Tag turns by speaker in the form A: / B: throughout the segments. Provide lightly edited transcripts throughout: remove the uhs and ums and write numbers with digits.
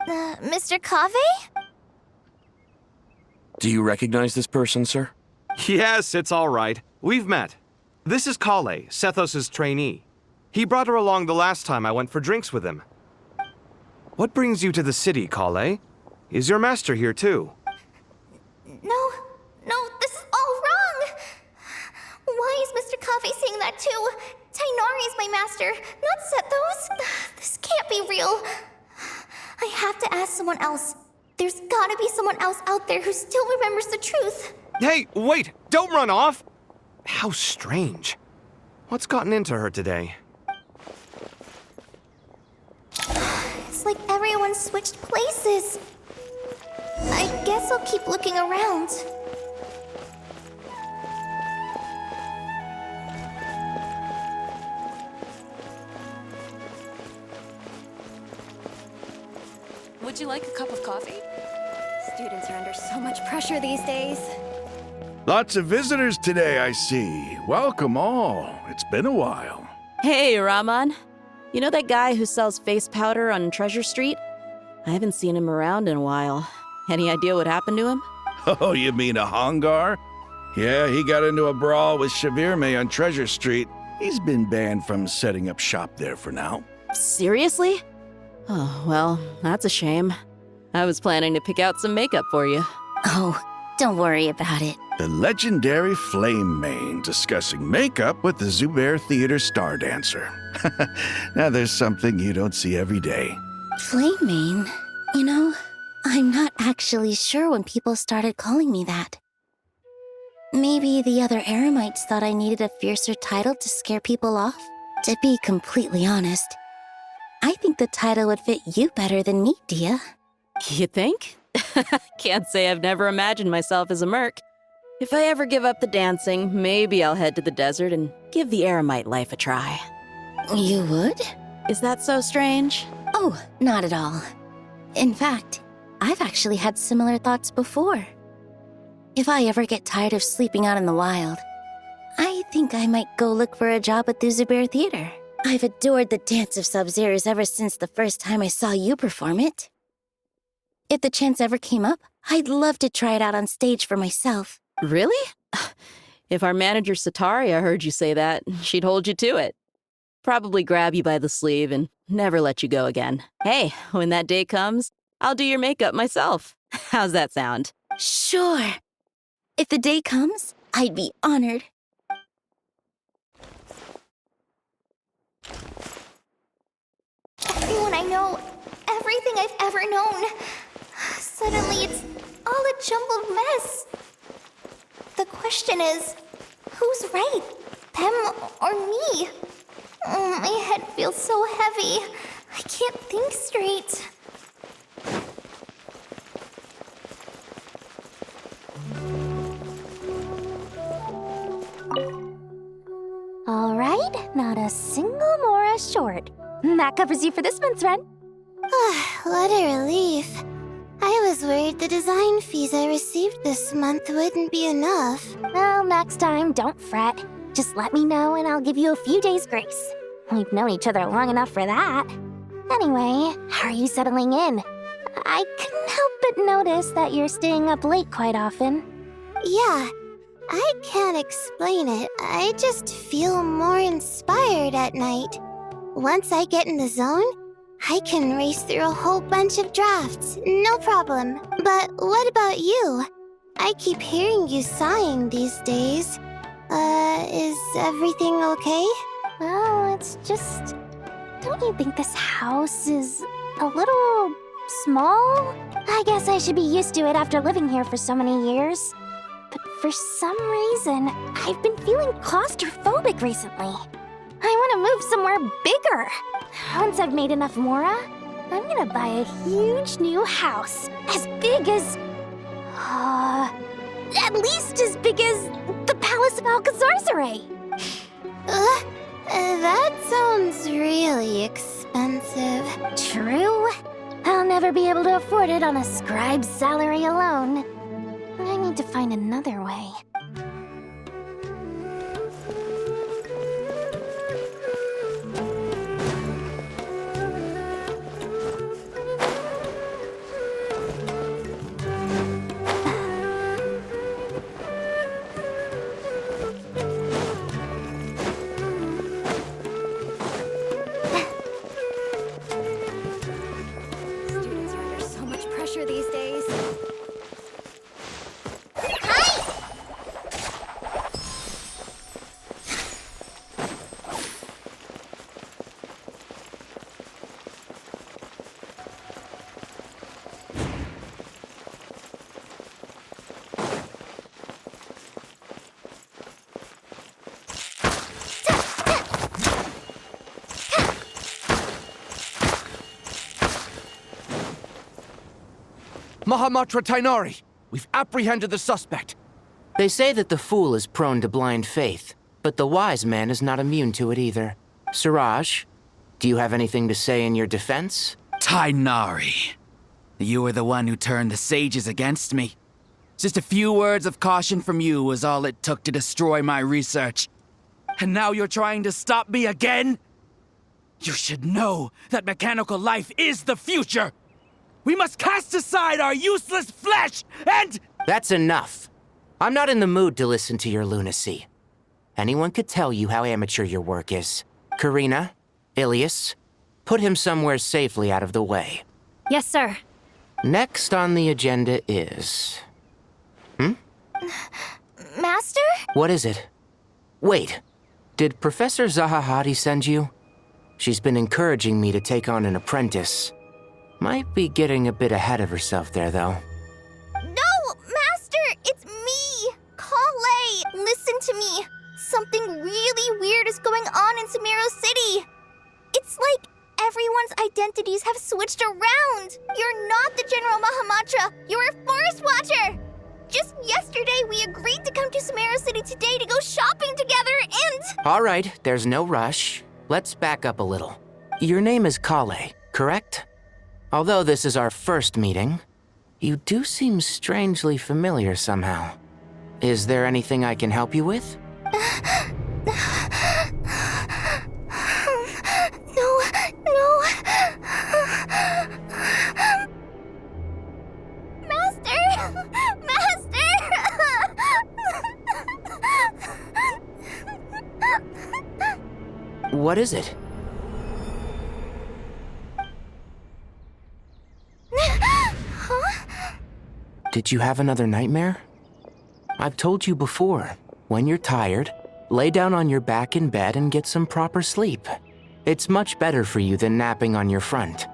A: Mr. Kave?
B: Do you recognize this person, sir?
C: Yes, it's all right. We've met. This is Kale, Sethos' trainee. He brought her along the last time I went for drinks with him. What brings you to the city, Kale? Is your master here too?
A: No, this is all wrong! Why is Mr. Kave saying that too? Tainari is my master, not Sethos. This can't be real. I have to ask someone else. There's gotta be someone else out there who still remembers the truth.
C: Hey, wait! Don't run off! How strange. What's gotten into her today?
A: It's like everyone switched places. I guess I'll keep looking around.
D: Would you like a cup of coffee?
E: Students are under so much pressure these days.
F: Lots of visitors today, I see. Welcome all. It's been a while.
D: Hey, Rahman. You know that guy who sells face powder on Treasure Street? I haven't seen him around in a while. Any idea what happened to him?
F: Oh, you mean a Hongar? Yeah, he got into a brawl with Shavirme on Treasure Street. He's been banned from setting up shop there for now.
D: Seriously? Oh, well, that's a shame. I was planning to pick out some makeup for you.
E: Oh, don't worry about it.
F: The legendary Flame Mane discussing makeup with the Zubair Theater star dancer. Now there's something you don't see every day.
E: Flame Mane? You know, I'm not actually sure when people started calling me that. Maybe the other Eremites thought I needed a fiercer title to scare people off? To be completely honest, I think the title would fit you better than me, Dia.
D: You think? Can't say I've never imagined myself as a merc. If I ever give up the dancing, maybe I'll head to the desert and give the Eremite life a try.
E: You would?
D: Is that so strange?
E: Oh, not at all. In fact, I've actually had similar thoughts before. If I ever get tired of sleeping out in the wild, I think I might go look for a job at the Zubair Theater. I've adored the dance of Sub-Zeros ever since the first time I saw you perform it. If the chance ever came up, I'd love to try it out on stage for myself.
D: Really? If our manager Sataria heard you say that, she'd hold you to it. Probably grab you by the sleeve and never let you go again. Hey, when that day comes, I'll do your makeup myself. How's that sound?
E: Sure. If the day comes, I'd be honored.
A: Everyone I know, everything I've ever known. Suddenly it's all a jumbled mess. The question is, who's right? Them or me? My head feels so heavy. I can't think straight.
G: All right, not a single Mora short. That covers you for this month's rent.
A: What a relief. I was worried the design fees I received this month wouldn't be enough.
G: Well, next time, don't fret. Just let me know and I'll give you a few days' grace. We've known each other long enough for that. Anyway, how are you settling in? I couldn't help but notice that you're staying up late quite often.
A: Yeah, I can't explain it. I just feel more inspired at night. Once I get in the zone, I can race through a whole bunch of drafts, no problem. But what about you? I keep hearing you sighing these days. Is everything okay?
G: Well, it's just... Don't you think this house is a little small? I guess I should be used to it after living here for so many years. But for some reason, I've been feeling claustrophobic recently. I want to move somewhere bigger. Once I've made enough Mora, I'm gonna buy a huge new house. As big as... at least as big as the Palace of Alcazarzare.
A: That sounds really expensive.
G: True. I'll never be able to afford it on a scribe's salary alone. I need to find another way.
H: pressure these days.
I: Mahamatra Tainari! We've apprehended the suspect.
J: They say that the fool is prone to blind faith, but the wise man is not immune to it either. Suraj, do you have anything to say in your defense?
K: Tainari, you were the one who turned the sages against me. Just a few words of caution from you was all it took to destroy my research. And now you're trying to stop me again? You should know that mechanical life is the future! We must cast aside our useless flesh and—
J: That's enough. I'm not in the mood to listen to your lunacy. Anyone could tell you how amateur your work is. Karina, Ilias, put him somewhere safely out of the way.
H: Yes, sir.
J: Next on the agenda is...
G: Master?
J: What is it? Wait, did Professor Zahahati send you? She's been encouraging me to take on an apprentice. Might be getting a bit ahead of herself there, though.
A: No, Master! It's me! Kale! Listen to me! Something really weird is going on in Sumeru City! It's like everyone's identities have switched around! You're not the General Mahamatra! You're a Forest Watcher! Just yesterday, we agreed to come to Sumeru City today to go shopping together and—
J: All right, there's no rush. Let's back up a little. Your name is Kale, correct? Although this is our first meeting, you do seem strangely familiar somehow. Is there anything I can help you with?
A: No. Master!
J: What is it? Did you have another nightmare? I've told you before, when you're tired, lay down on your back in bed and get some proper sleep. It's much better for you than napping on your front.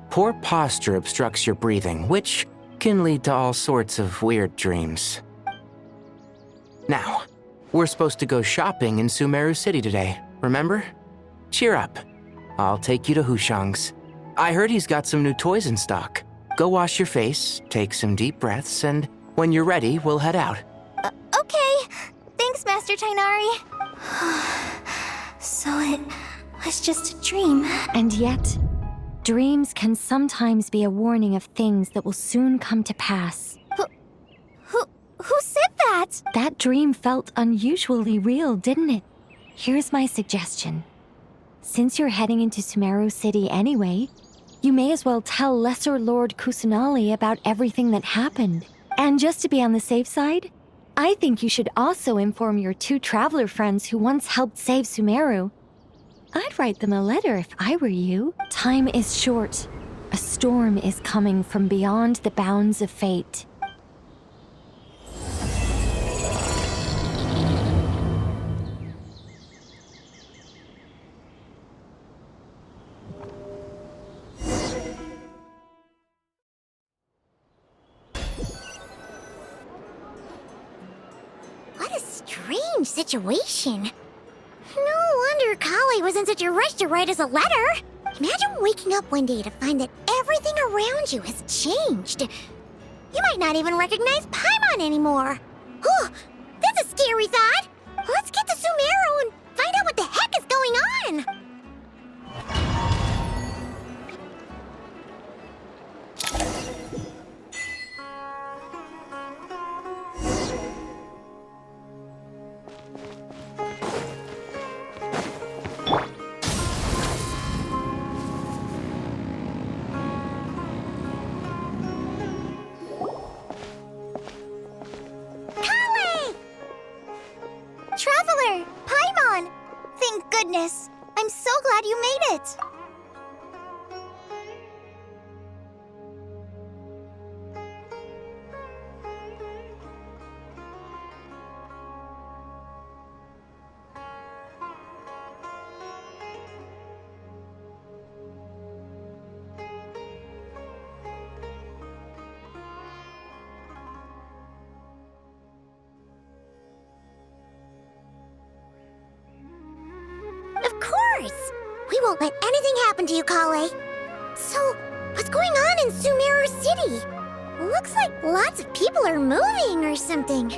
J: Poor posture obstructs your breathing, which can lead to all sorts of weird dreams. Now, we're supposed to go shopping in Sumeru City today, remember? Cheer up. I'll take you to Hushang's. I heard he's got some new toys in stock. Go wash your face, take some deep breaths, and when you're ready, we'll head out.
A: Okay. Thanks, Master Tainari. So it was just a dream.
H: And yet, dreams can sometimes be a warning of things that will soon come to pass.
A: Who said that?
H: That dream felt unusually real, didn't it? Here's my suggestion. Since you're heading into Sumeru City anyway, you may as well tell Lesser Lord Kusanali about everything that happened. And just to be on the safe side, I think you should also inform your 2 traveler friends who once helped save Sumeru. I'd write them a letter if I were you. Time is short. A storm is coming from beyond the bounds of fate.
A: What a strange situation. No wonder Kali was in such a rush to write us a letter. Imagine waking up one day to find that everything around you has changed. You might not even recognize Paimon anymore. Oh, that's a scary thought. Let's get to Sumeru and find out what the heck is going on. Traveler! Paimon! Thank goodness! I'm so glad you made it! won't let anything happen to you, Kale. So, what's going on in Sumeru City? Looks like lots of people are moving or something.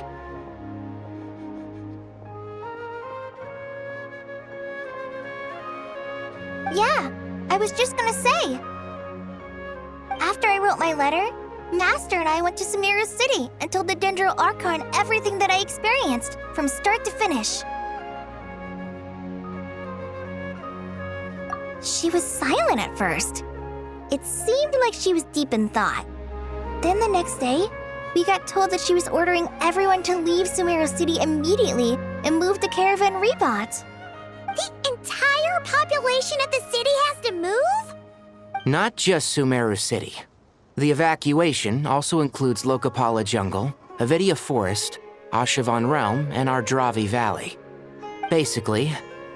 G: Yeah, I was just gonna say. After I wrote my letter, Master and I went to Sumeru City and told the Dendro Archon everything that I experienced, from start to finish. She was silent at first. It seemed like she was deep in thought. Then the next day, we got told that she was ordering everyone to leave Sumeru City immediately and move to Caravan Rebot.
A: The entire population of the city has to move?
J: Not just Sumeru City. The evacuation also includes Lokapala Jungle, Avidia Forest, Ashavan Realm, and Ardravi Valley. Basically,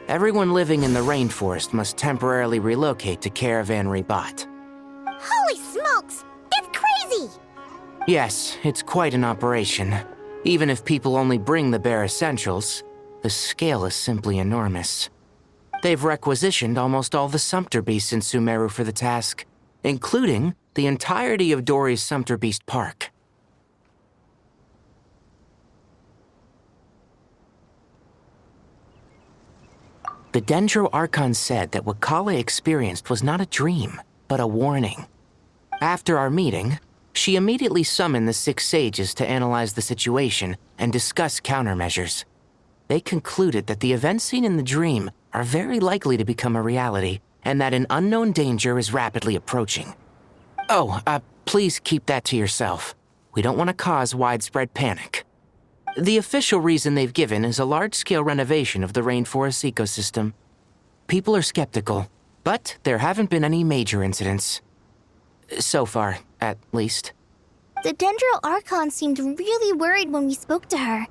J: everyone living in the rainforest must temporarily relocate to Caravan Rebot.
A: Holy smokes! That's crazy!
J: Yes, it's quite an operation. Even if people only bring the bare essentials, the scale is simply enormous. They've requisitioned almost all the Sumpter Beasts in Sumeru for the task, including the entirety of Dory's Sumpter Beast Park. The Dendro Archon said that what Kale experienced was not a dream, but a warning. After our meeting, she immediately summoned the 6 sages to analyze the situation and discuss countermeasures. They concluded that the events seen in the dream are very likely to become a reality, and that an unknown danger is rapidly approaching. Oh, please keep that to yourself. We don't want to cause widespread panic. The official reason they've given is a large-scale renovation of the rainforest ecosystem. People are skeptical, but there haven't been any major incidents. So far, at least.
G: The Dendro Archon seemed really worried when we spoke to her.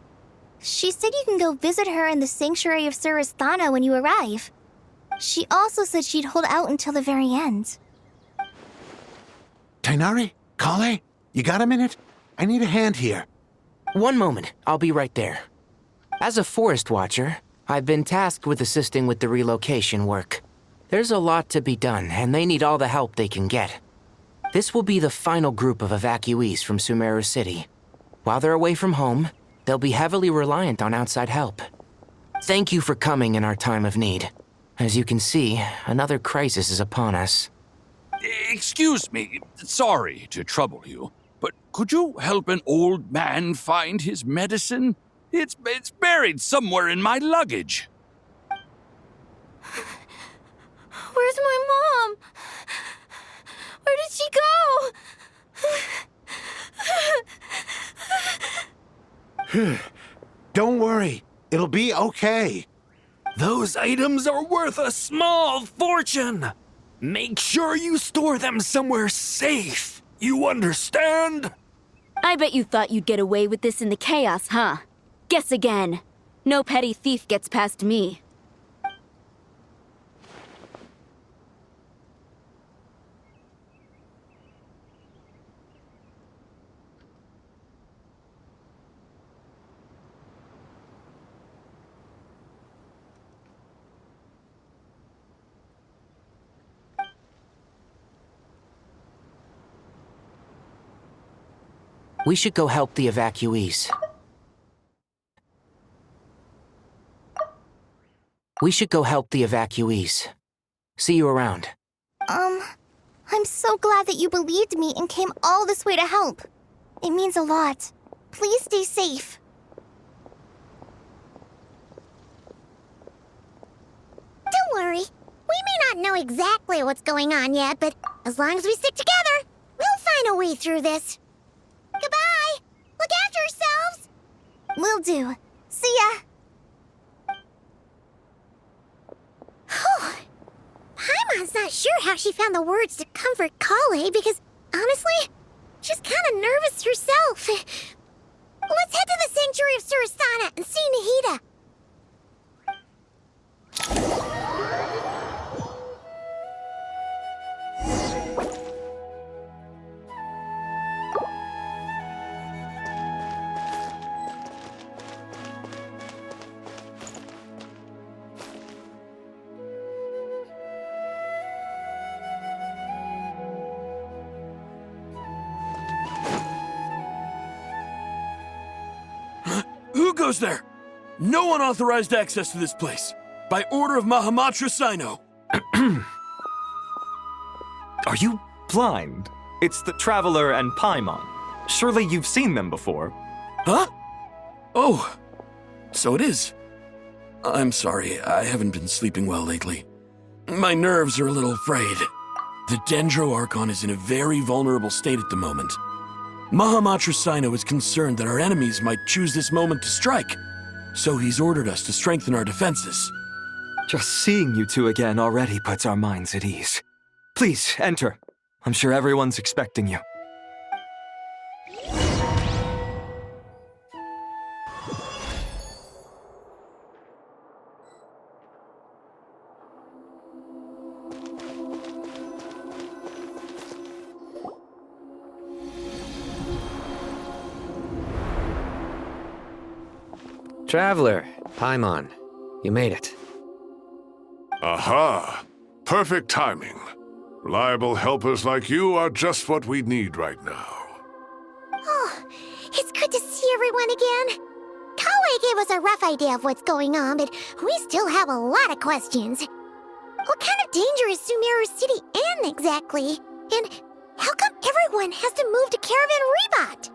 G: She said you can go visit her in the Sanctuary of Surasthana when you arrive. She also said she'd hold out until the very end.
L: Tighnari? Kale? You got a minute? I need a hand here.
J: One moment, I'll be right there. As a forest watcher, I've been tasked with assisting with the relocation work. There's a lot to be done, and they need all the help they can get. This will be the final group of evacuees from Sumeru City. While they're away from home, they'll be heavily reliant on outside help. Thank you for coming in our time of need. As you can see, another crisis is upon us.
F: Excuse me, sorry to trouble you, but could you help an old man find his medicine? It's buried somewhere in my luggage.
G: Where's my mom? Where did she go?
L: Don't worry, it'll be okay.
B: Those items are worth a small fortune. Make sure you store them somewhere safe. You understand?
M: I bet you thought you'd get away with this in the chaos, huh? Guess again. No petty thief gets past me.
J: We should go help the evacuees. See you around.
G: I'm so glad that you believed me and came all this way to help. It means a lot. Please stay safe.
A: Don't worry. We may not know exactly what's going on yet, but as long as we stick together, we'll find a way through this. Goodbye! Look after yourselves!
G: Will do. See ya!
A: Whew. Paimon's not sure how she found the words to comfort Kale because, honestly, she's kind of nervous herself. Let's head to the Sanctuary of Surasthana and see Nahida.
B: goes there? No unauthorized access to this place. By order of Mahamatra Sino.
N: Are you blind? It's the Traveler and Paimon. Surely you've seen them before.
B: Huh? Oh, so it is. I'm sorry, I haven't been sleeping well lately. My nerves are a little frayed. The Dendro Archon is in a very vulnerable state at the moment. Mahamatra Sino is concerned that our enemies might choose this moment to strike, so he's ordered us to strengthen our defenses.
N: Just seeing you two again already puts our minds at ease. Please, enter. I'm sure everyone's expecting you.
O: Traveler, Paimon, you made it.
P: Aha! Perfect timing. Reliable helpers like you are just what we need right now.
A: Oh, it's good to see everyone again. Kawe gave us a rough idea of what's going on, but we still have a lot of questions. What kind of danger is Sumeru City in exactly? And how come everyone has to move to Caravan Rebot?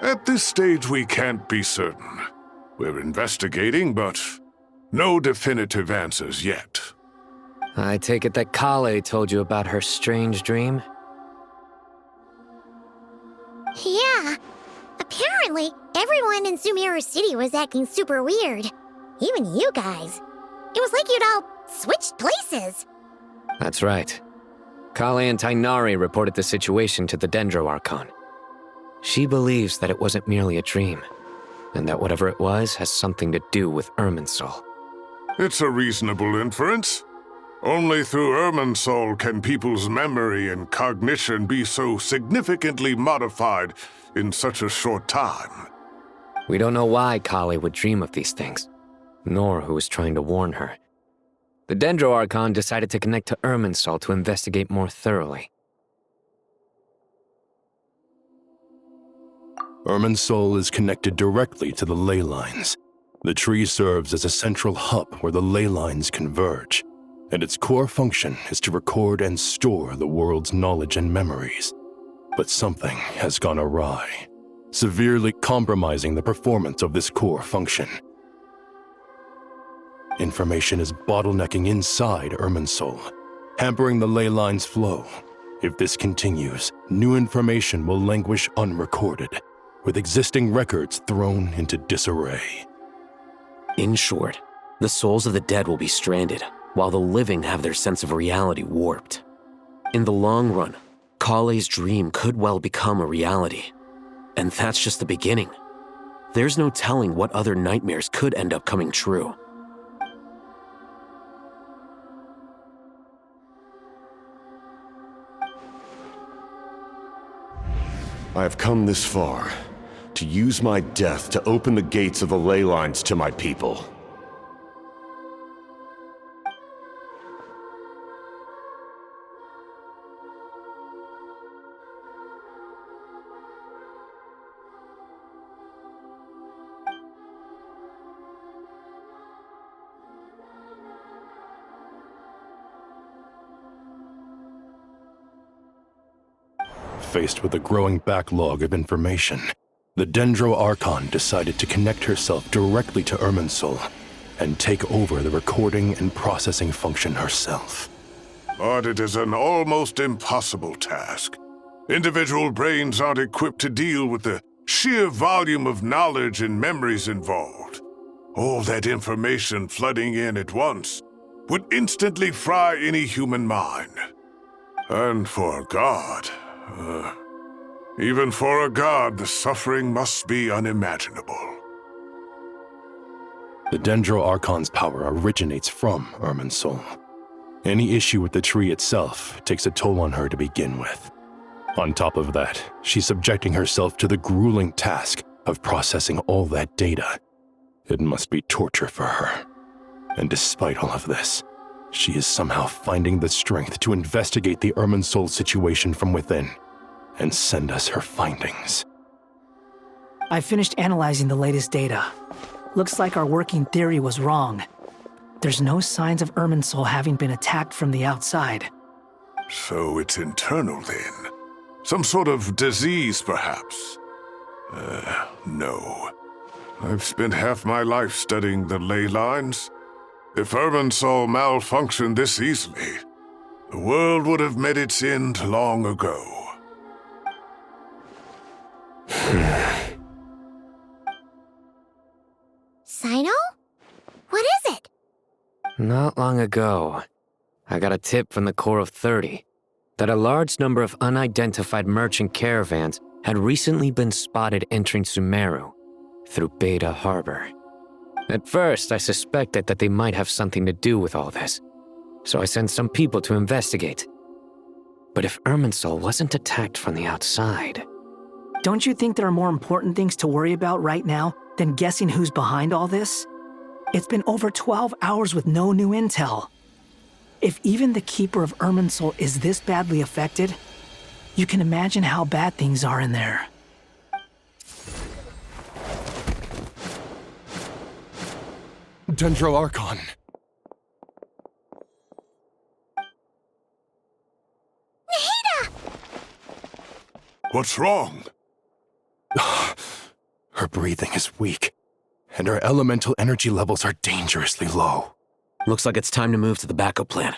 P: At this stage, we can't be certain. We're investigating, but no definitive answers yet.
O: I take it that Kale told you about her strange dream?
A: Yeah. Apparently, everyone in Sumeru City was acting super weird. Even you guys. It was like you'd all switched places.
O: That's right. Kale and Tainari reported the situation to the Dendro Archon. She believes that it wasn't merely a dream, and that whatever it was has something to do with Irminsul.
P: It's a reasonable inference. Only through Irminsul can people's memory and cognition be so significantly modified in such a short time.
O: We don't know why Kale would dream of these things, nor who was trying to warn her. The Dendro Archon decided to connect to Irminsul to investigate more thoroughly.
Q: Irminsul is connected directly to the ley lines. The tree serves as a central hub where the ley lines converge, and its core function is to record and store the world's knowledge and memories. But something has gone awry, severely compromising the performance of this core function. Information is bottlenecking inside Irminsul, hampering the ley lines' flow. If this continues, new information will languish unrecorded, with existing records thrown into disarray.
R: In short, the souls of the dead will be stranded, while the living have their sense of reality warped. In the long run, Kale's dream could well become a reality. And that's just the beginning. There's no telling what other nightmares could end up coming true.
S: I have come this far, to use my death to open the gates of the ley lines to my people.
Q: Faced with a growing backlog of information, the Dendro Archon decided to connect herself directly to Irminsul and take over the recording and processing function herself.
P: But it is an almost impossible task. Individual brains aren't equipped to deal with the sheer volume of knowledge and memories involved. All that information flooding in at once would instantly fry any human mind. And for a god, even for a god, the suffering must be unimaginable.
Q: The Dendro Archon's power originates from Irminsul. Any issue with the tree itself takes a toll on her to begin with. On top of that, she's subjecting herself to the grueling task of processing all that data. It must be torture for her. And despite all of this, she is somehow finding the strength to investigate the Irminsul situation from within and send us her findings.
T: I finished analyzing the latest data. Looks like our working theory was wrong. There's no signs of Irminsul having been attacked from the outside.
P: So it's internal then? Some sort of disease, perhaps? No. I've spent half my life studying the ley lines. If Irminsul malfunctioned this easily, the world would have met its end long ago.
A: Sino? What is it?
O: Not long ago, I got a tip from the Corps of 30 that a large number of unidentified merchant caravans had recently been spotted entering Sumeru through Beta Harbor. At first, I suspected that they might have something to do with all this, so I sent some people to investigate. But if Irminsul wasn't attacked from the outside...
T: Don't you think there are more important things to worry about right now than guessing who's behind all this? It's been over 12 hours with no new intel. If even the Keeper of Irminsul is this badly affected, you can imagine how bad things are in there.
Q: Dendro Archon.
A: Nahida!
P: What's wrong?
Q: Her breathing is weak, and her elemental energy levels are dangerously low.
R: Looks like it's time to move to the backup plan.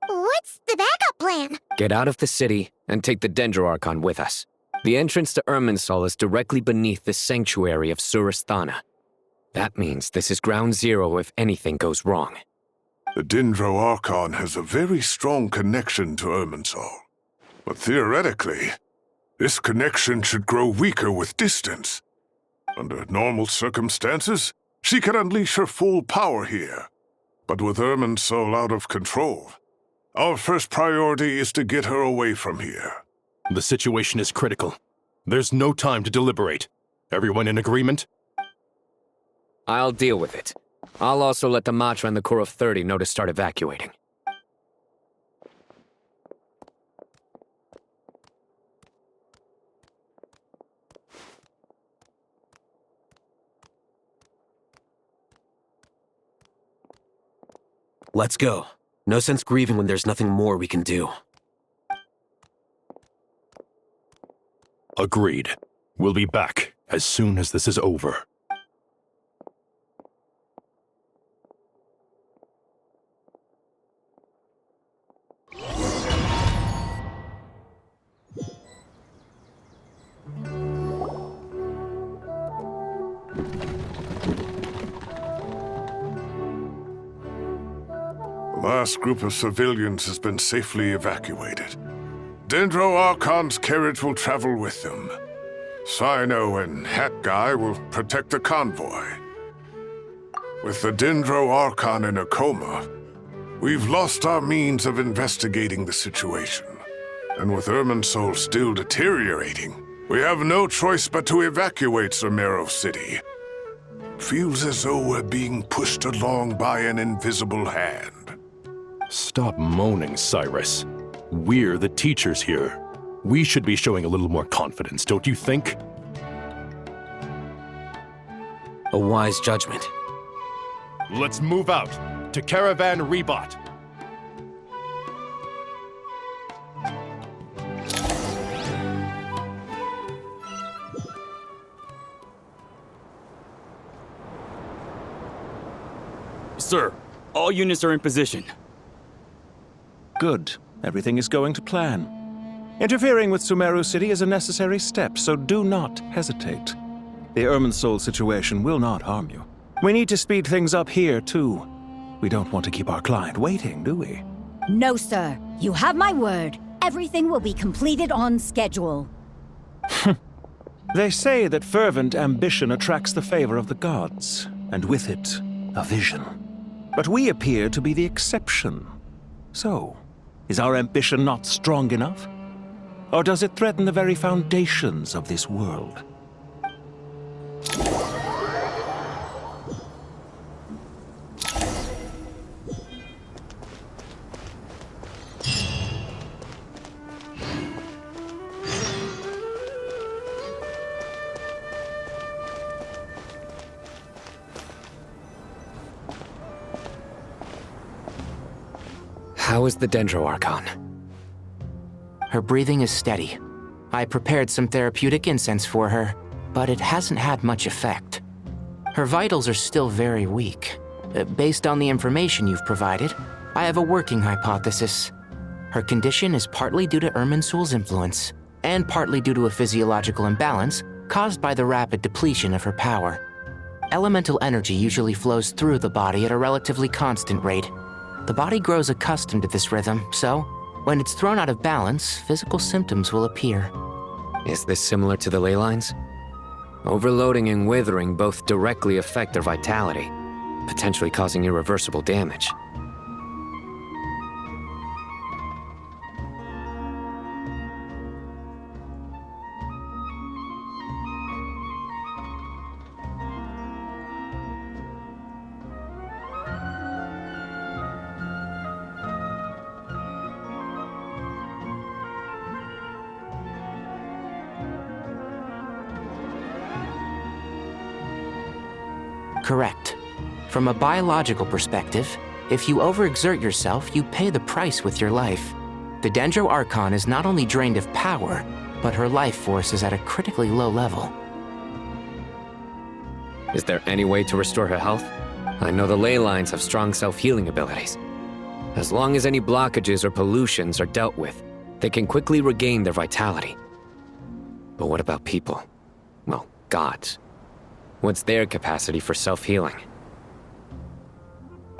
A: What's the backup plan?
O: Get out of the city and take the Dendro Archon with us. The entrance to Irminsul is directly beneath the sanctuary of Surasthana. That means this is ground zero if anything goes wrong.
P: The Dendro Archon has a very strong connection to Irminsul. But theoretically, this connection should grow weaker with distance. Under normal circumstances, she can unleash her full power here. But with Irminsul out of control, our first priority is to get her away from here.
Q: The situation is critical. There's no time to deliberate. Everyone in agreement?
O: I'll deal with it. I'll also let the Matra and the Corps of 30 know to start evacuating.
R: Let's go. No sense grieving when there's nothing more we can do.
Q: Agreed. We'll be back as soon as this is over.
P: The last group of civilians has been safely evacuated. Dendro Archon's carriage will travel with them. Sino and Hat Guy will protect the convoy. With the Dendro Archon in a coma, we've lost our means of investigating the situation. And with Irminsul still deteriorating, we have no choice but to evacuate Sumeru City. Feels as though we're being pushed along by an invisible hand.
Q: Stop moaning, Cyrus. We're the teachers here. We should be showing a little more confidence, don't you think?
R: A wise judgment.
Q: Let's move out to Caravan Rebot.
U: Sir, all units are in position.
V: Good. Everything is going to plan. Interfering with Sumeru City is a necessary step, so do not hesitate. The Irminsul situation will not harm you. We need to speed things up here, too. We don't want to keep our client waiting, do we?
W: No, sir. You have my word. Everything will be completed on schedule.
V: They say that fervent ambition attracts the favor of the gods, and with it, a vision. But we appear to be the exception. So, is our ambition not strong enough? Or does it threaten the very foundations of this world?
O: How is the Dendro Archon?
J: Her breathing is steady. I prepared some therapeutic incense for her, but it hasn't had much effect. Her vitals are still very weak. Based on the information you've provided, I have a working hypothesis. Her condition is partly due to Irminsul's influence, and partly due to a physiological imbalance caused by the rapid depletion of her power. Elemental energy usually flows through the body at a relatively constant rate. The body grows accustomed to this rhythm, so when it's thrown out of balance, physical symptoms will appear.
O: Is this similar to the ley lines? Overloading and withering both directly affect their vitality, potentially causing irreversible damage.
J: Correct. From a biological perspective, if you overexert yourself, you pay the price with your life. The Dendro Archon is not only drained of power, but her life force is at a critically low level.
O: Is there any way to restore her health? I know the ley lines have strong self-healing abilities. As long as any blockages or pollutions are dealt with, they can quickly regain their vitality. But what about people? Well, gods. What's their capacity for self-healing?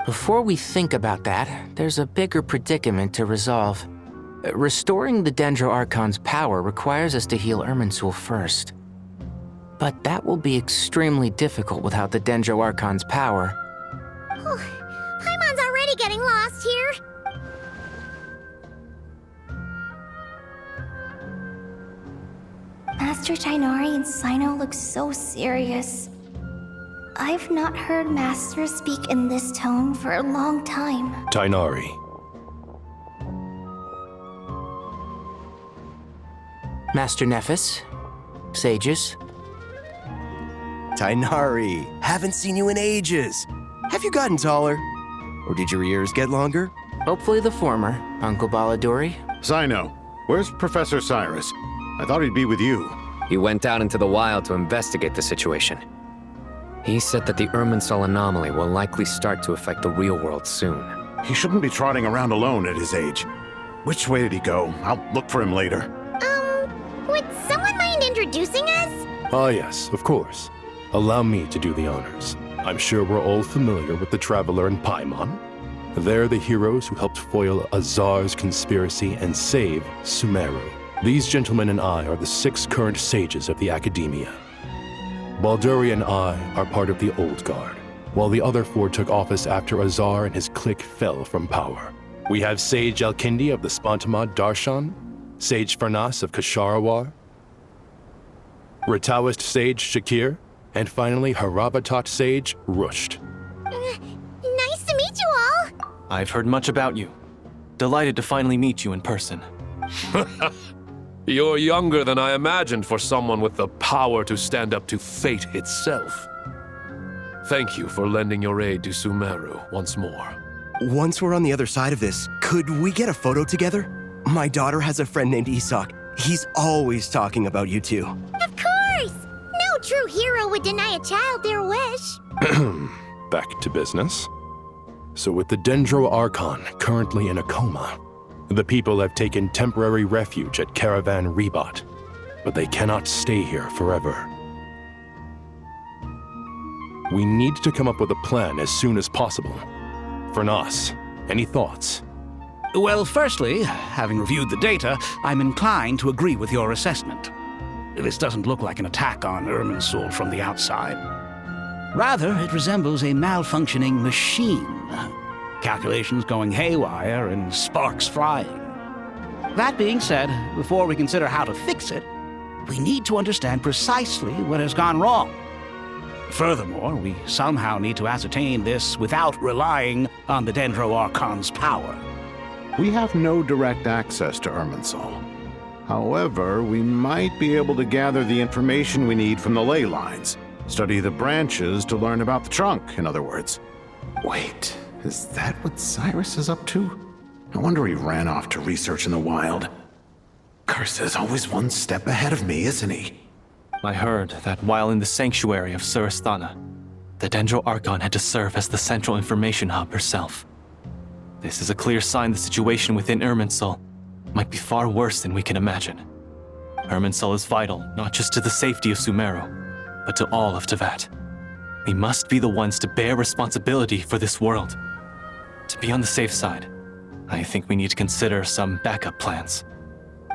J: Before we think about that, there's a bigger predicament to resolve. Restoring the Dendro Archon's power requires us to heal Irminsul first. But that will be extremely difficult without the Dendro Archon's power.
A: Paimon's already getting lost here.
G: Master Tighnari and Sino look so serious. I've not heard Master speak in this tone for a long time.
Q: Tighnari.
J: Master Nephis, sages.
C: Tighnari, haven't seen you in ages. Have you gotten taller? Or did your ears get longer?
J: Hopefully the former, Uncle Baladuri.
L: Sino, where's Professor Cyrus? I thought he'd be with you.
O: He went out into the wild to investigate the situation. He said that the Irminsul anomaly will likely start to affect the real world soon.
L: He shouldn't be trotting around alone at his age. Which way did he go? I'll look for him later.
A: Would someone mind introducing us?
Q: Ah, yes, of course. Allow me to do the honors. I'm sure we're all familiar with the Traveler and Paimon. They're the heroes who helped foil Azar's conspiracy and save Sumeru. These gentlemen and I are the 6 current sages of the Academia. Balduri and I are part of the Old Guard, while the other 4 took office after Azar and his clique fell from power. We have Sage Alkindi of the Spantamad Darshan, Sage Farnas of Kasharawar, Rataoist Sage Shakir, and finally Harabatot Sage Rusht.
A: Nice to meet you all.
N: I've heard much about you. Delighted to finally meet you in person.
D: You're younger than I imagined for someone with the power to stand up to fate itself. Thank you for lending your aid to Sumeru once more.
C: Once we're on the other side of this, could we get a photo together? My daughter has a friend named Isak. He's always talking about you two.
A: Of course! No true hero would deny a child their wish.
Q: Back to business. So with the Dendro Archon currently in a coma, the people have taken temporary refuge at Caravan Rebat, but they cannot stay here forever. We need to come up with a plan as soon as possible. Farnas, any thoughts?
E: Well, firstly, having reviewed the data, I'm inclined to agree with your assessment. This doesn't look like an attack on Irminsul from the outside. Rather, it resembles a malfunctioning machine. Calculations going haywire and sparks flying. That being said, before we consider how to fix it, we need to understand precisely what has gone wrong. Furthermore, we somehow need to ascertain this without relying on the Dendro Archon's power.
L: We have no direct access to Irminsul. However, we might be able to gather the information we need from the ley lines. Study the branches to learn about the trunk, in other words. Wait, is that what Cyrus is up to? No wonder he ran off to research in the wild. Curse's always one step ahead of me, isn't he?
H: I heard that while in the sanctuary of Surasthana, the Dendro Archon had to serve as the central information hub herself. This is a clear sign the situation within Irminsul might be far worse than we can imagine. Irminsul is vital not just to the safety of Sumeru, but to all of Teyvat. We must be the ones to bear responsibility for this world. To be on the safe side, I think we need to consider some backup plans.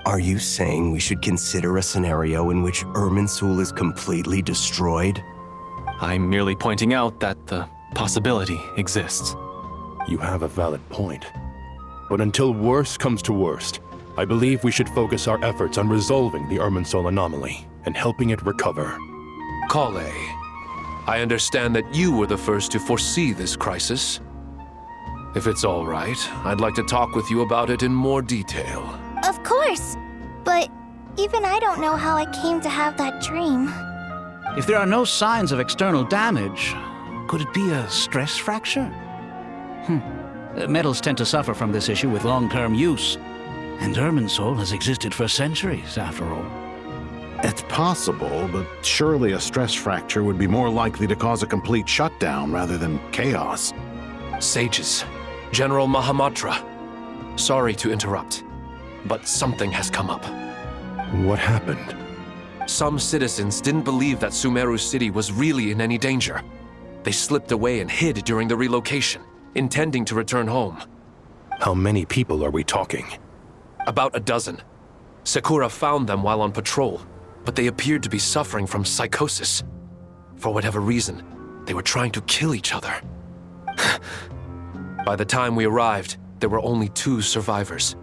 C: Are you saying we should consider a scenario in which Irminsul is completely destroyed?
H: I'm merely pointing out that the possibility exists.
Q: You have a valid point. But until worst comes to worst, I believe we should focus our efforts on resolving the Irminsul anomaly and helping it recover.
D: Kale, I understand that you were the first to foresee this crisis. If it's all right, I'd like to talk with you about it in more detail.
G: Of course! But even I don't know how I came to have that dream.
E: If there are no signs of external damage, could it be a stress fracture? Metals tend to suffer from this issue with long-term use. And Irminsul has existed for centuries, after all.
L: It's possible, but surely a stress fracture would be more likely to cause a complete shutdown rather than chaos.
D: Sages, General Mahamatra, sorry to interrupt, but something has come up.
Q: What happened?
D: Some citizens didn't believe that Sumeru City was really in any danger. They slipped away and hid during the relocation, intending to return home.
Q: How many people are we talking?
D: About a dozen. Sakura found them while on patrol, but they appeared to be suffering from psychosis. For whatever reason, they were trying to kill each other. By the time we arrived, there were only 2 survivors.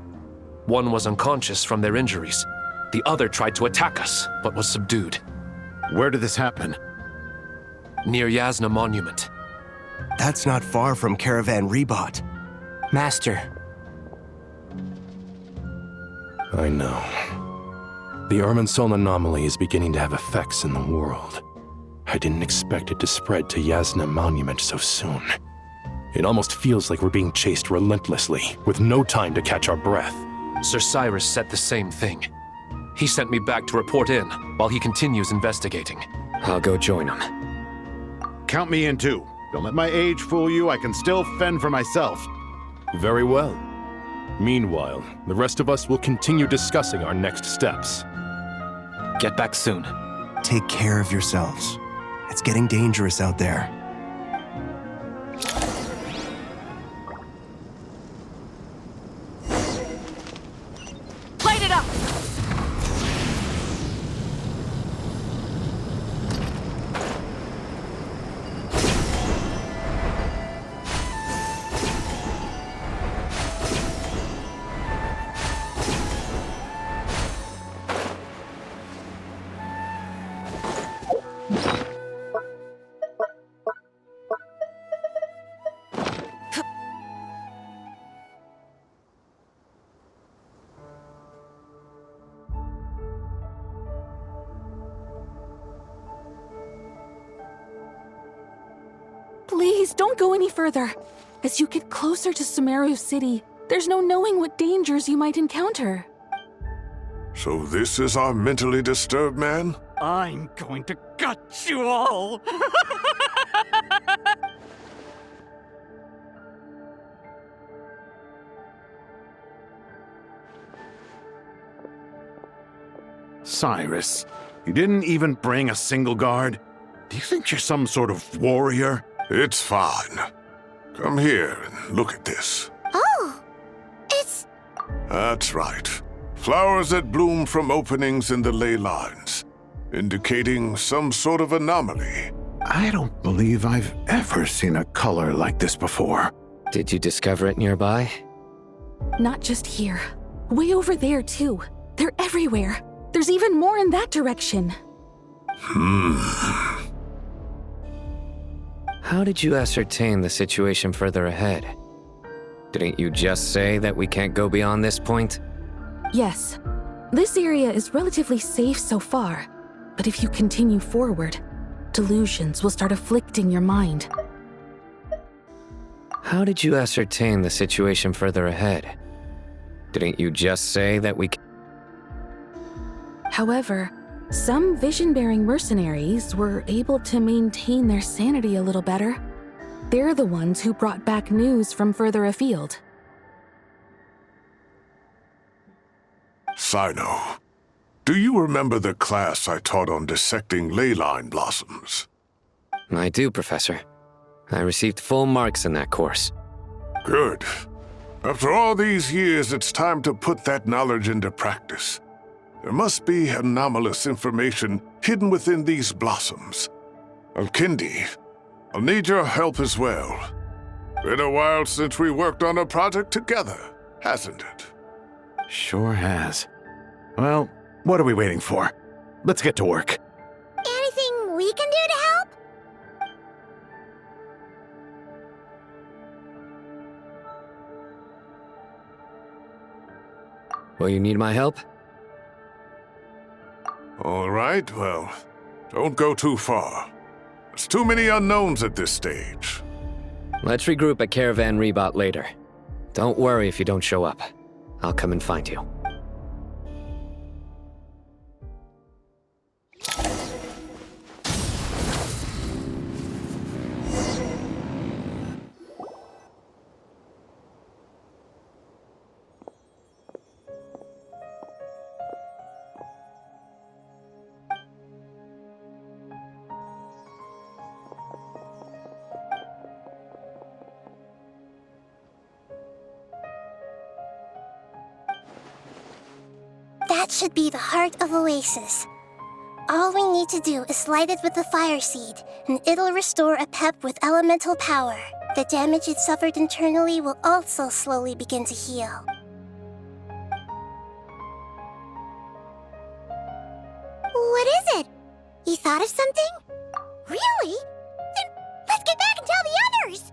D: One was unconscious from their injuries. The other tried to attack us, but was subdued.
L: Where did this happen?
D: Near Yasna Monument.
C: That's not far from Caravan Rebot.
J: Master.
Q: I know. The Irminsul anomaly is beginning to have effects in the world. I didn't expect it to spread to Yasna Monument so soon. It almost feels like we're being chased relentlessly, with no time to catch our breath.
D: Sir Cyrus said the same thing. He sent me back to report in, while he continues investigating.
O: I'll go join him.
L: Count me in too. Don't let my age fool you, I can still fend for myself.
Q: Very well. Meanwhile, the rest of us will continue discussing our next steps.
H: Get back soon.
C: Take care of yourselves. It's getting dangerous out there.
M: Light it up!
I: Please, don't go any further. As you get closer to Sumeru City, there's no knowing what dangers you might encounter.
P: So this is our mentally disturbed man?
T: I'm going to gut you all!
L: Cyrus, you didn't even bring a single guard? Do you think you're some sort of warrior?
P: It's fine. Come here and look at this.
A: Oh, it's...
P: That's right. Flowers that bloom from openings in the ley lines, indicating some sort of anomaly.
L: I don't believe I've ever seen a color like this before.
O: Did you discover it nearby?
I: Not just here. Way over there, too. They're everywhere. There's even more in that direction.
O: How did you ascertain the situation further ahead? Didn't you just say that we can't go beyond this point?
I: Yes. This area is relatively safe so far, but if you continue forward, delusions will start afflicting your mind.
O: How did you ascertain the situation further ahead? Didn't you just say that we...
I: However, some vision-bearing mercenaries were able to maintain their sanity a little better. They're the ones who brought back news from further afield.
P: Sino, do you remember the class I taught on dissecting leyline blossoms?
O: I do, Professor. I received full marks in that course.
P: Good. After all these years, it's time to put that knowledge into practice. There must be anomalous information hidden within these blossoms. Alkindi, I'll need your help as well. Been a while since we worked on a project together, hasn't it?
C: Sure has. Well, what are we waiting for? Let's get to work.
A: Anything we can do to help?
O: Will you need my help?
P: All right, well, don't go too far. There's too many unknowns at this stage.
O: Let's regroup at Caravan Rebot later. Don't worry if you don't show up. I'll come and find you.
A: That should be the heart of Oasis. All we need to do is light it with the fire seed, and it'll restore a pep with elemental power. The damage it suffered internally will also slowly begin to heal. What is it? You thought of something? Really? Then let's get back and tell the others!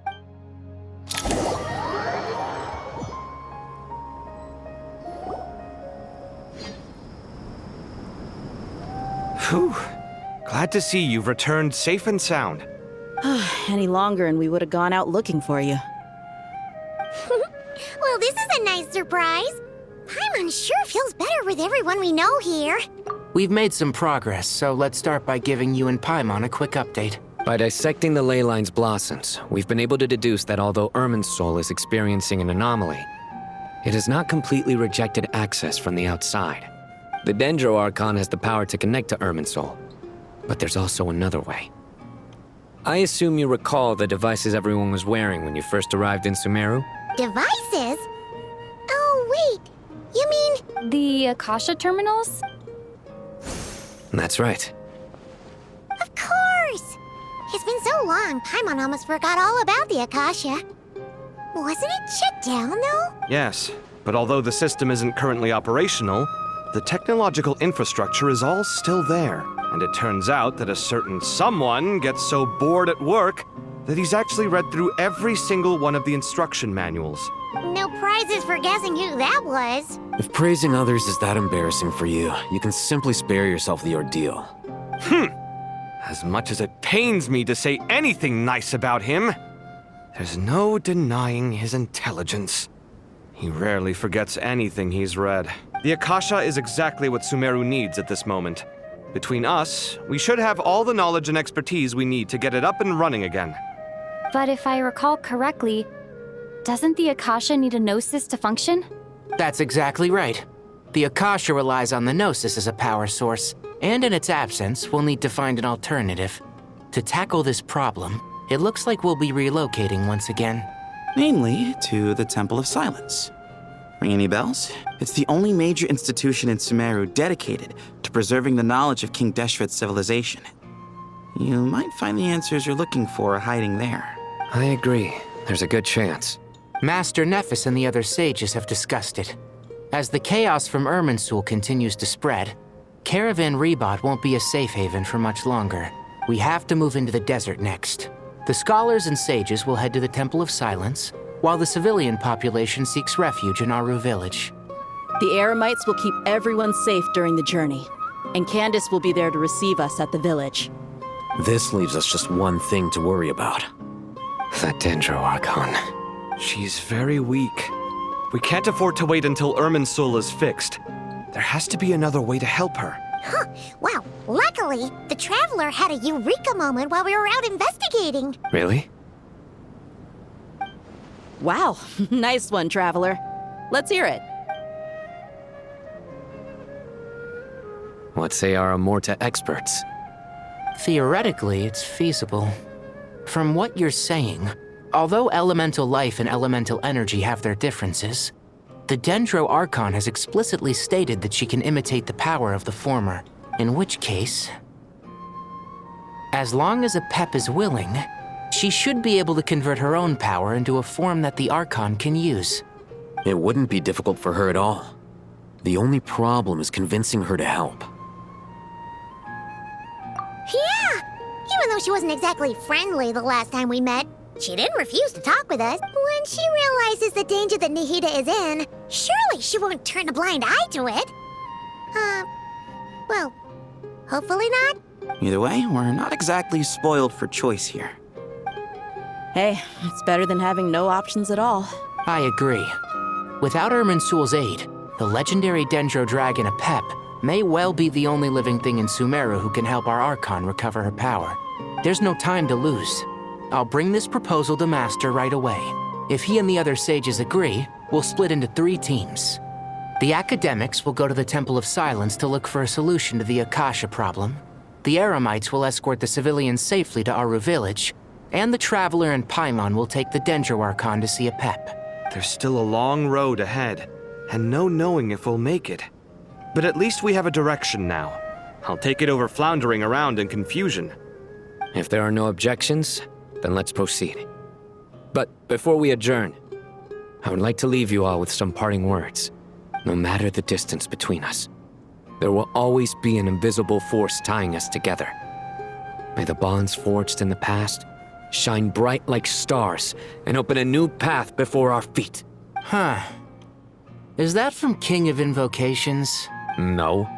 B: Whew. Glad to see you've returned safe and sound.
F: Any longer and we would have gone out looking for you.
A: Well, this is a nice surprise. Paimon sure feels better with everyone we know here.
J: We've made some progress, so let's start by giving you and Paimon a quick update.
O: By dissecting the ley line's blossoms, we've been able to deduce that although Irminsul is experiencing an anomaly, it has not completely rejected access from the outside. The Dendro Archon has the power to connect to Irminsul, but there's also another way. I assume you recall the devices everyone was wearing when you first arrived in Sumeru?
A: Devices? Oh, wait. You mean...
M: The Akasha terminals?
O: That's right.
A: Of course! It's been so long, Paimon almost forgot all about the Akasha. Wasn't it shut down, though?
B: Yes, but although the system isn't currently operational, the technological infrastructure is all still there. And it turns out that a certain someone gets so bored at work that he's actually read through every single one of the instruction manuals.
A: No prizes for guessing who that was.
R: If praising others is that embarrassing for you, you can simply spare yourself the ordeal.
B: As much as it pains me to say anything nice about him, there's no denying his intelligence. He rarely forgets anything he's read. The Akasha is exactly what Sumeru needs at this moment. Between us, we should have all the knowledge and expertise we need to get it up and running again.
M: But if I recall correctly, doesn't the Akasha need a Gnosis to function?
J: That's exactly right. The Akasha relies on the Gnosis as a power source, and in its absence, we'll need to find an alternative. To tackle this problem, it looks like we'll be relocating once again.
K: Namely, to the Temple of Silence. Ring any bells? It's the only major institution in Sumeru dedicated to preserving the knowledge of King Deshret's civilization. You might find the answers you're looking for hiding there.
O: I agree. There's a good chance.
J: Master Nephis and the other sages have discussed it. As the chaos from Irminsul continues to spread, Caravan Rebot won't be a safe haven for much longer. We have to move into the desert next. The scholars and sages will head to the Temple of Silence, while the civilian population seeks refuge in Aru village.
F: The Eremites will keep everyone safe during the journey, and Candace will be there to receive us at the village.
R: This leaves us just one thing to worry about.
O: That Dendro Archon.
B: She's very weak. We can't afford to wait until Irminsul is fixed. There has to be another way to help her.
S: Huh. Wow, luckily, the Traveler had a eureka moment while we were out investigating.
O: Really?
F: Wow, nice one, Traveler. Let's hear it.
O: What say our Amorta experts?
J: Theoretically, it's feasible. From what you're saying, although elemental life and elemental energy have their differences, the Dendro Archon has explicitly stated that she can imitate the power of the former, in which case, as long as a Pep is willing, she should be able to convert her own power into a form that the Archon can use.
R: It wouldn't be difficult for her at all. The only problem is convincing her to help.
S: Yeah! Even though she wasn't exactly friendly the last time we met, she didn't refuse to talk with us. When she realizes the danger that Nahida is in, surely she won't turn a blind eye to it. Well, hopefully not.
K: Either way, we're not exactly spoiled for choice here.
F: Hey, it's better than having no options at all.
J: I agree. Without Irminsul's aid, the legendary Dendro Dragon Apep may well be the only living thing in Sumeru who can help our Archon recover her power. There's no time to lose. I'll bring this proposal to Master right away. If he and the other sages agree, we'll split into 3 teams. The academics will go to the Temple of Silence to look for a solution to the Akasha problem. The Eremites will escort the civilians safely to Aru village, and the Traveler and Paimon will take the Dendro Archon to see Apep.
B: There's still a long road ahead, and no knowing if we'll make it. But at least we have a direction now. I'll take it over floundering around in confusion.
O: If there are no objections, then let's proceed. But before we adjourn, I would like to leave you all with some parting words. No matter the distance between us, there will always be an invisible force tying us together. May the bonds forged in the past shine bright like stars and open a new path before our feet.
J: Huh. Is that from King of Invocations?
O: No.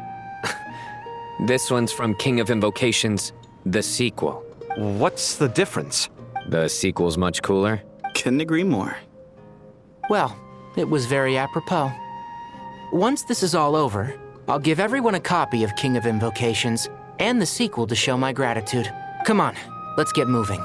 O: This one's from King of Invocations, the sequel.
B: What's the difference?
O: The sequel's much cooler.
K: Couldn't agree more.
J: Well, it was very apropos. Once this is all over, I'll give everyone a copy of King of Invocations and the sequel to show my gratitude. Come on, let's get moving.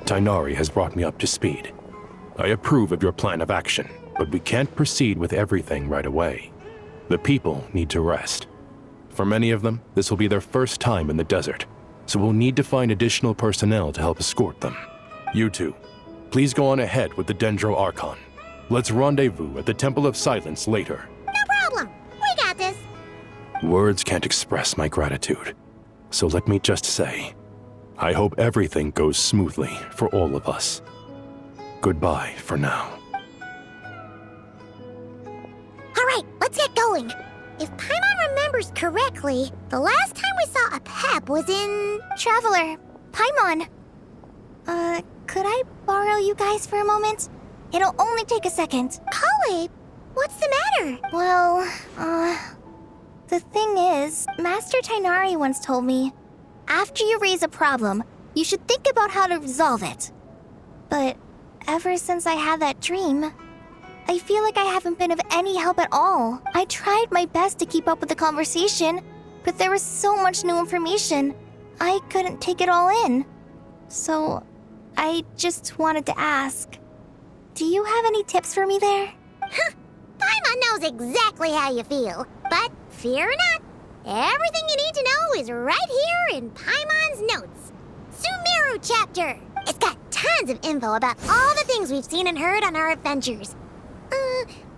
Q: Tighnari has brought me up to speed. I approve of your plan of action, but we can't proceed with everything right away. The people need to rest. For many of them, this will be their first time in the desert, so we'll need to find additional personnel to help escort them. You two, please go on ahead with the Dendro Archon. Let's rendezvous at the Temple of Silence later.
S: No problem. We got this.
Q: Words can't express my gratitude, so let me just say, I hope everything goes smoothly for all of us. Goodbye for now.
S: All right, let's get going. If Paimon remembers correctly, the last time we saw a Pep was in...
A: Traveler, Paimon. Could I borrow you guys for a moment? It'll only take a second.
S: Kale, what's the matter?
A: Well, the thing is, Master Tighnari once told me, after you raise a problem, you should think about how to resolve it. But ever since I had that dream, I feel like I haven't been of any help at all. I tried my best to keep up with the conversation, but there was so much new information, I couldn't take it all in. So, I just wanted to ask, do you have any tips for me there?
S: Paimon knows exactly how you feel, but fear not. Everything you need to know is right here in Paimon's notes. Sumeru chapter. It's got tons of info about all the things we've seen and heard on our adventures.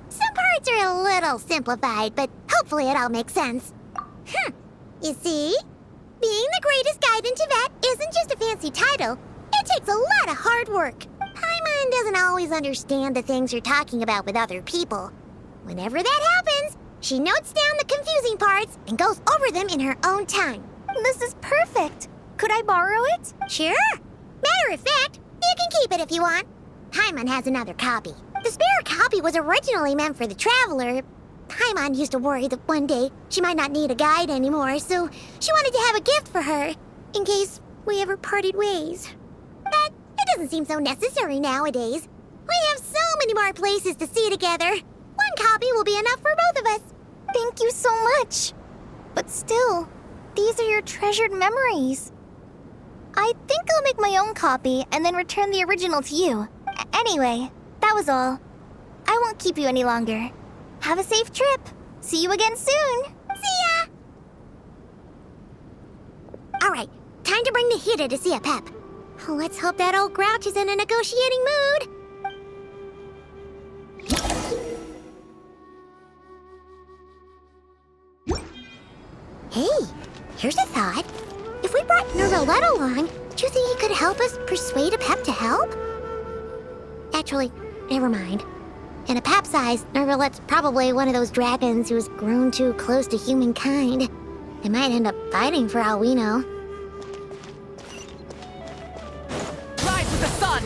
S: Some parts are a little simplified, but hopefully it all makes sense. You see? Being the greatest guide in Tibet isn't just a fancy title. It takes a lot of hard work. Paimon doesn't always understand the things you're talking about with other people. Whenever that happens, she notes down the confusing parts and goes over them in her own time.
A: This is perfect. Could I borrow it?
S: Sure. Matter of fact, you can keep it if you want. Paimon has another copy. The spare copy was originally meant for the Traveler. Paimon used to worry that one day she might not need a guide anymore, so she wanted to have a gift for her, in case we ever parted ways. But it doesn't seem so necessary nowadays. We have so many more places to see together. One copy will be enough for both of us.
G: Thank you so much. But still, these are your treasured memories. I think I'll make my own copy and then return the original to you. Anyway, that was all. I won't keep you any longer. Have a safe trip. See you again soon.
S: See ya! Alright, time to bring the Hida to see a Pep. Let's hope that old grouch is in a negotiating mood. Hey, here's a thought. If we brought Nervalette along, do you think he could help us persuade a Pep to help? Actually, never mind. In a Pep size, Nervalette's probably one of those dragons who's grown too close to humankind. They might end up fighting for all we know.
F: Rise with the sun!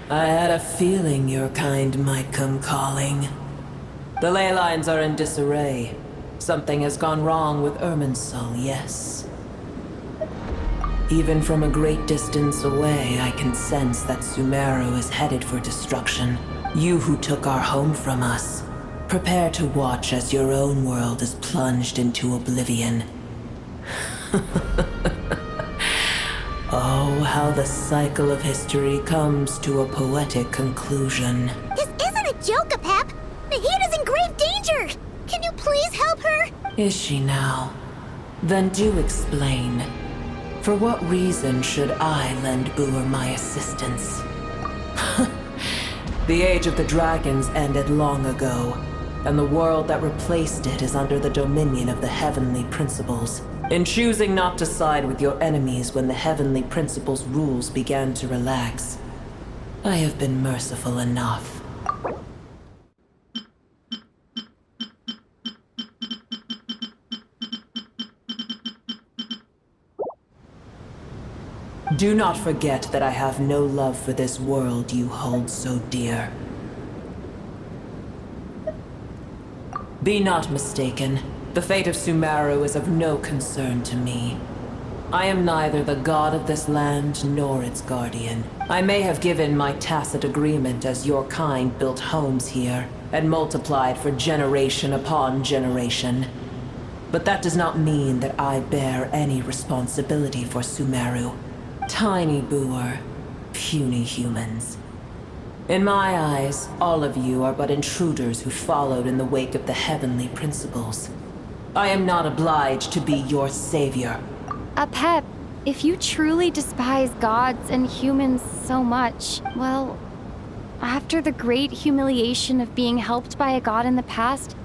U: I had a feeling your kind might come calling. The ley lines are in disarray. Something has gone wrong with Irminsul, yes. Even from a great distance away, I can sense that Sumeru is headed for destruction. You who took our home from us, prepare to watch as your own world is plunged into oblivion. Oh, how the cycle of history comes to a poetic conclusion.
S: This isn't a joke, Pep. Nahida's in grave danger. Can you please help her?
U: Is she now? Then do explain. For what reason should I lend Boer my assistance? The age of the dragons ended long ago, and the world that replaced it is under the dominion of the heavenly principles. In choosing not to side with your enemies when the heavenly principles' rules began to relax, I have been merciful enough. Do not forget that I have no love for this world you hold so dear. Be not mistaken. The fate of Sumeru is of no concern to me. I am neither the god of this land nor its guardian. I may have given my tacit agreement as your kind built homes here and multiplied for generation upon generation. But that does not mean that I bear any responsibility for Sumeru. Tiny Boer, puny humans. In my eyes, all of you are but intruders who followed in the wake of the heavenly principles. I am not obliged to be your savior.
V: Pep, if you truly despise gods and humans so much, well, after the great humiliation of being helped by a god in the past,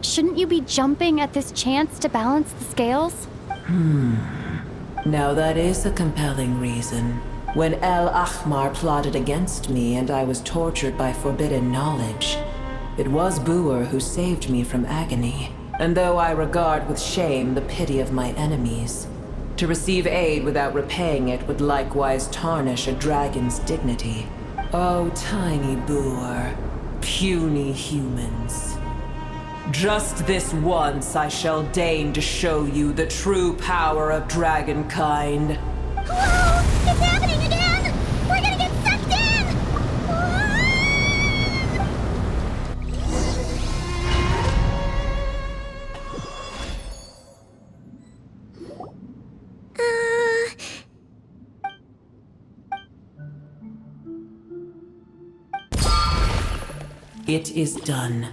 V: shouldn't you be jumping at this chance to balance the scales?
U: Now that is a compelling reason. When El Ahmar plotted against me and I was tortured by forbidden knowledge, it was Boer who saved me from agony. And though I regard with shame the pity of my enemies, to receive aid without repaying it would likewise tarnish a dragon's dignity. Oh, tiny Boer, puny humans. Just this once I shall deign to show you the true power of dragonkind.
S: Whoa! It's happening again! We're gonna get sucked in!
U: It is done.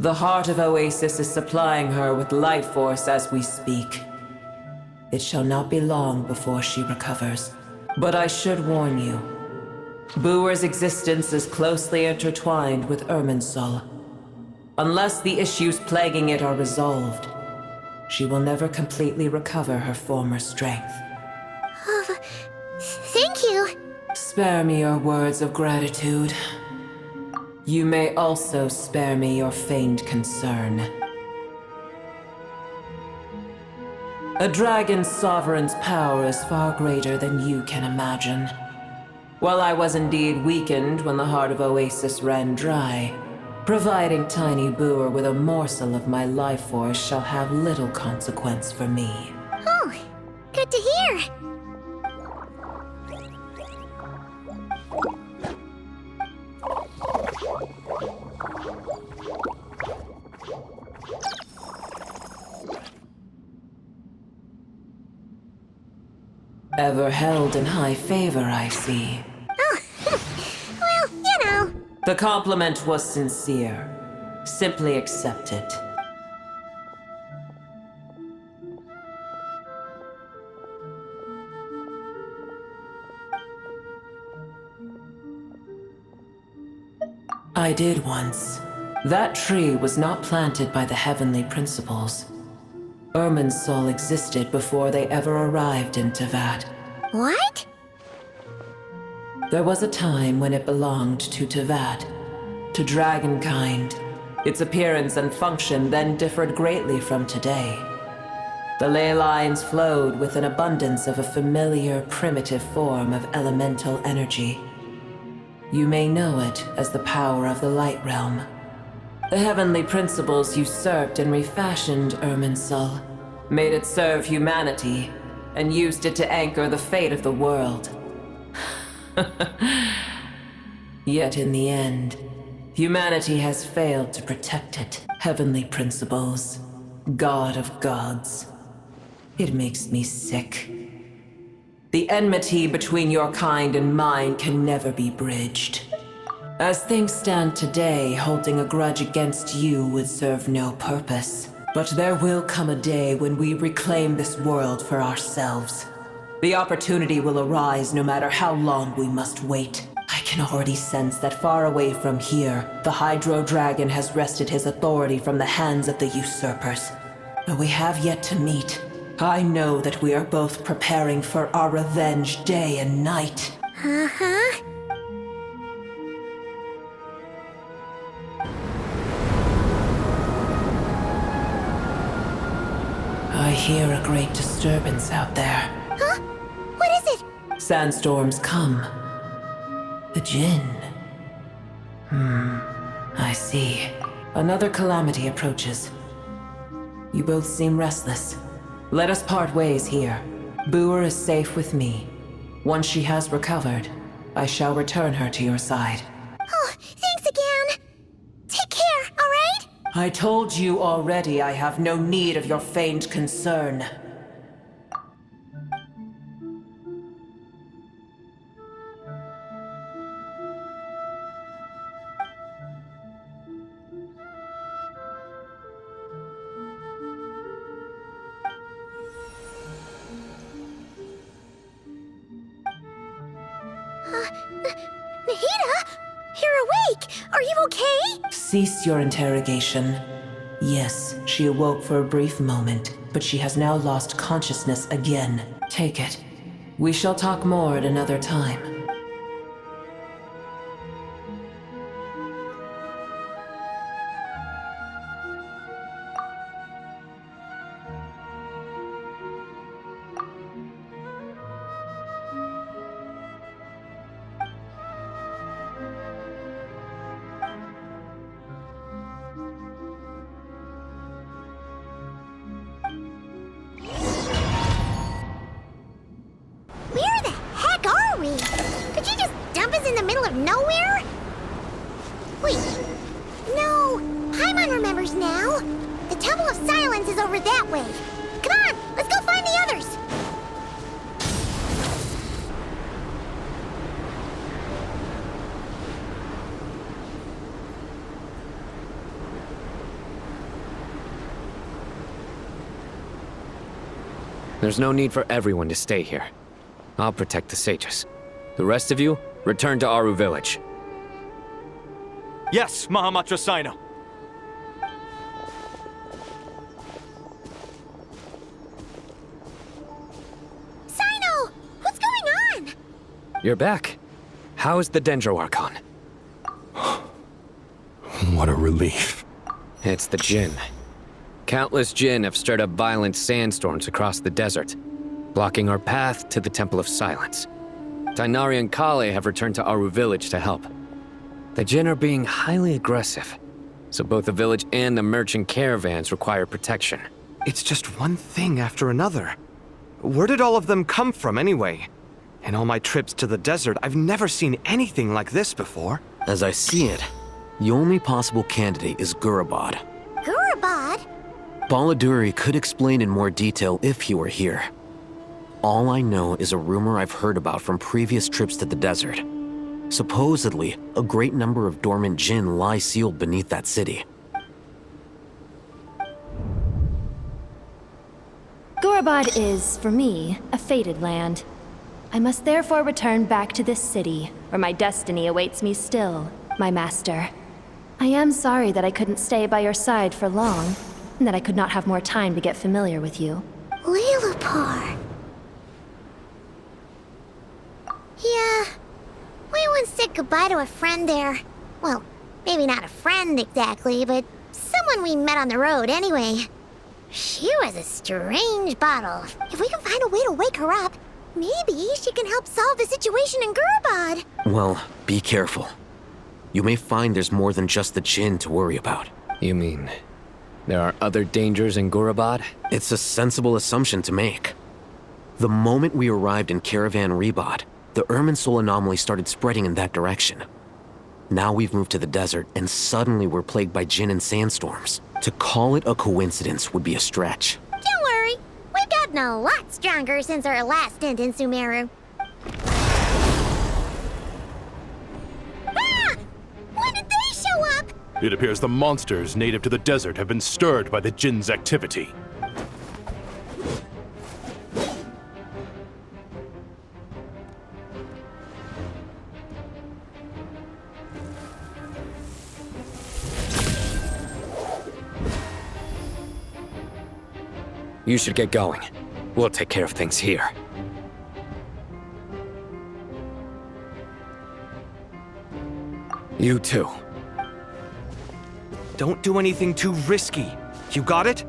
U: The heart of Oasis is supplying her with life force as we speak. It shall not be long before she recovers. But I should warn you. Boer's existence is closely intertwined with Irminsul. Unless the issues plaguing it are resolved, she will never completely recover her former strength.
S: Thank you.
U: Spare me your words of gratitude. You may also spare me your feigned concern. A dragon's sovereign's power is far greater than you can imagine. While I was indeed weakened when the heart of Oasis ran dry, providing Tiny Booer with a morsel of my life force shall have little consequence for me.
S: Oh, good to hear.
U: Ever held in high favor, I see.
S: Oh, well, you know.
U: The compliment was sincere. Simply accept it. I did once. That tree was not planted by the heavenly principles. Irminsul existed before they ever arrived in Tevat.
S: What?
U: There was a time when it belonged to Tevat, to dragonkind. Its appearance and function then differed greatly from today. The ley lines flowed with an abundance of a familiar, primitive form of elemental energy. You may know it as the power of the Light Realm. The heavenly principles usurped and refashioned Irminsul, made it serve humanity, and used it to anchor the fate of the world. Yet in the end, humanity has failed to protect it. Heavenly principles, God of gods. It makes me sick. The enmity between your kind and mine can never be bridged. As things stand today, holding a grudge against you would serve no purpose. But there will come a day when we reclaim this world for ourselves. The opportunity will arise no matter how long we must wait. I can already sense that far away from here, the Hydro Dragon has wrested his authority from the hands of the usurpers. But we have yet to meet. I know that we are both preparing for our revenge day and night.
S: Uh-huh.
U: I hear a great disturbance out there.
S: Huh? What is it?
U: Sandstorms come. The Jinn. I see. Another calamity approaches. You both seem restless. Let us part ways here. Booer is safe with me. Once she has recovered, I shall return her to your side.
S: Oh, thanks again. Take care, all right?
U: I told you already I have no need of your feigned concern.
S: Nahida? You're awake! Are you okay?
U: Cease your interrogation. Yes, she awoke for a brief moment, but she has now lost consciousness again. Take it. We shall talk more at another time.
S: Where the heck are we? Did you just dump us in the middle of nowhere? Wait. No. Paimon remembers now. The Temple of Silence is over that way. Come on, let's go find the others.
O: There's no need for everyone to stay here. I'll protect the sages. The rest of you, return to Aru village.
B: Yes, Mahamatra Sino.
S: Sino! What's going on?
O: You're back. How's the Dendro Archon?
Q: What a relief.
O: It's the Jinn. Countless Jinn have stirred up violent sandstorms across the desert, blocking our path to the Temple of Silence. Tainari and Kale have returned to Aru village to help. The Jinn are being highly aggressive, so both the village and the merchant caravans require protection.
B: It's just one thing after another. Where did all of them come from anyway? In all my trips to the desert, I've never seen anything like this before.
R: As I see it, the only possible candidate is Gurabad.
S: Gurabad?
R: Baladuri could explain in more detail if he were here. All I know is a rumor I've heard about from previous trips to the desert. Supposedly, a great number of dormant Jinn lie sealed beneath that city.
E: Gurabad is, for me, a fated land. I must therefore return back to this city, where my destiny awaits me still, my master. I am sorry that I couldn't stay by your side for long, and that I could not have more time to get familiar with you.
S: Lilapar. Yeah, we once said goodbye to a friend there. Well, maybe not a friend exactly, but someone we met on the road anyway. She was a strange bottle. If we can find a way to wake her up, maybe she can help solve the situation in Gurabad.
R: Well, be careful. You may find there's more than just the Jinn to worry about.
O: You mean there are other dangers in Gurabad?
R: It's a sensible assumption to make. The moment we arrived in Caravan Rebad, the Irminsul anomaly started spreading in that direction. Now we've moved to the desert, and suddenly we're plagued by Jinn and sandstorms. To call it a coincidence would be a stretch.
S: Don't worry, we've gotten a lot stronger since our last stint in Sumeru. Ah! When did they show up?
Q: It appears the monsters native to the desert have been stirred by the Jinn's activity.
O: You should get going. We'll take care of things here. You too.
B: Don't do anything too risky. You got it?